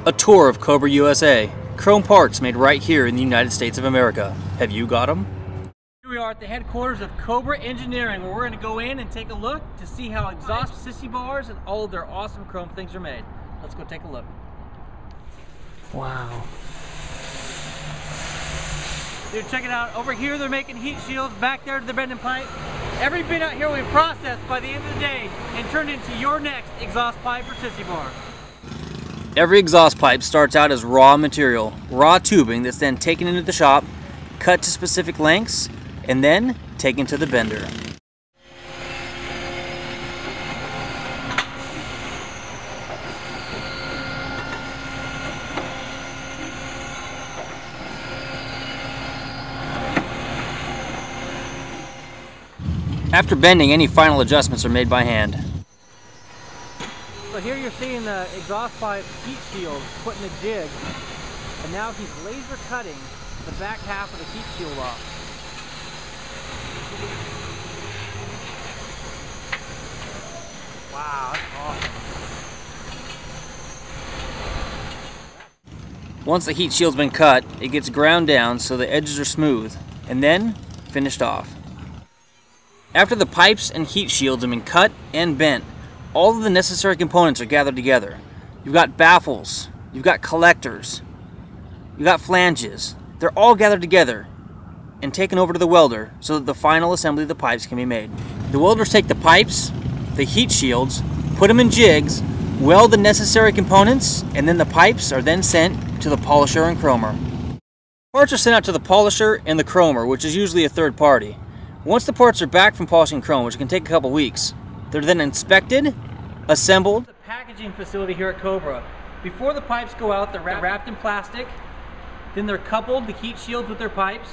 A tour of Cobra USA. Chrome parts made right here in the United States of America. Have you got them? Here we are at the headquarters of Cobra Engineering, where we're going to go in and take a look to see how exhaust Sissybars and all of their awesome chrome things are made. Let's go take a look. Wow. Dude, check it out. Over here they're making heat shields, back there to the bending pipe. Every bit out here will be processed by the end of the day and turned into your next exhaust pipe for Sissybar. Every exhaust pipe starts out as raw material, raw tubing that's then taken into the shop, cut to specific lengths, and then taken to the bender. After bending, any final adjustments are made by hand. So here you're seeing the exhaust pipe heat shield put in a jig, and now he's laser cutting the back half of the heat shield off. Wow, that's awesome. Once the heat shield's been cut, it gets ground down so the edges are smooth, and then finished off. After the pipes and heat shields have been cut and bent, all of the necessary components are gathered together. You've got baffles, you've got collectors, you've got flanges. They're all gathered together and taken over to the welder so that the final assembly of the pipes can be made. The welders take the pipes, the heat shields, put them in jigs, weld the necessary components, and then the pipes are then sent to the polisher and chromer. Parts are sent out to the polisher and the chromer, which is usually a third party. Once the parts are back from polishing chrome, which can take a couple weeks, they're then inspected, assembled. The packaging facility here at Cobra. Before the pipes go out, they're wrapped in plastic, then they're coupled, the heat shields with their pipes,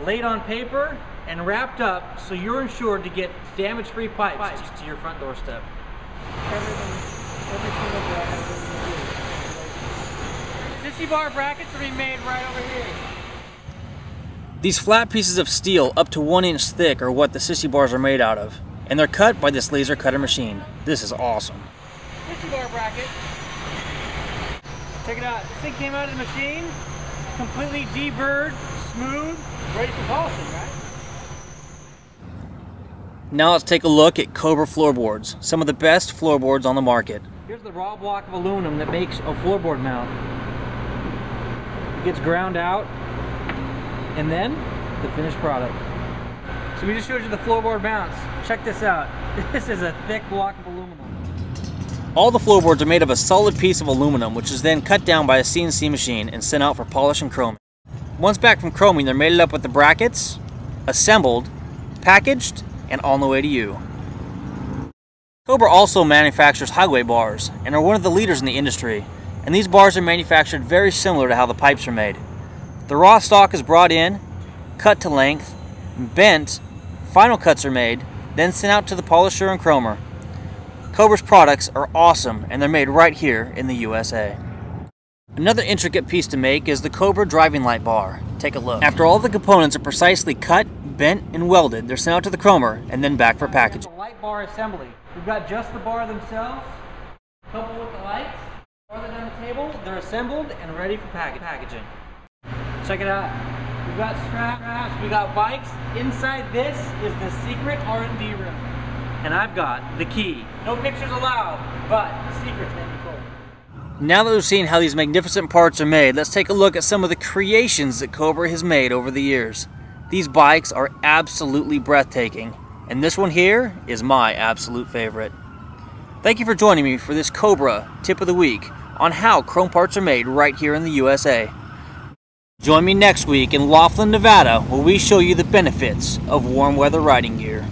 laid on paper, and wrapped up so you're insured to get damage-free pipes to your front doorstep. Sissybar brackets are being made right over here. These flat pieces of steel up to 1 inch thick are what the Sissybars are made out of, and they're cut by this laser cutter machine. This is awesome. Sissybar bracket. Check it out. This thing came out of the machine, completely deburred, smooth, ready for polishing, right? Now let's take a look at Cobra floorboards, some of the best floorboards on the market. Here's the raw block of aluminum that makes a floorboard mount. It gets ground out, and then the finished product. So we just showed you the floorboard mounts. Check this out. This is a thick block of aluminum. All the floorboards are made of a solid piece of aluminum, which is then cut down by a CNC machine and sent out for polish and chroming. Once back from chroming, they're mated up with the brackets, assembled, packaged, and on the way to you. Cobra also manufactures highway bars and are one of the leaders in the industry, and these bars are manufactured very similar to how the pipes are made. The raw stock is brought in, cut to length, bent, final cuts are made, then sent out to the polisher and chromer. Cobra's products are awesome, and they're made right here in the USA. Another intricate piece to make is the Cobra driving light bar. Take a look. After all the components are precisely cut, bent, and welded, they're sent out to the chromer and then back for packaging. Light bar assembly. We've got just the bar themselves, coupled with the lights, farther down the table, they're assembled and ready for packaging. Check it out. We've got straps, we got bikes. Inside this is the secret R&D room. And I've got the key. No pictures allowed, but the secret's been told. Now that we've seen how these magnificent parts are made, let's take a look at some of the creations that Cobra has made over the years. These bikes are absolutely breathtaking, and this one here is my absolute favorite. Thank you for joining me for this Cobra Tip of the Week on how chrome parts are made right here in the USA. Join me next week in Laughlin, Nevada, where we show you the benefits of warm weather riding gear.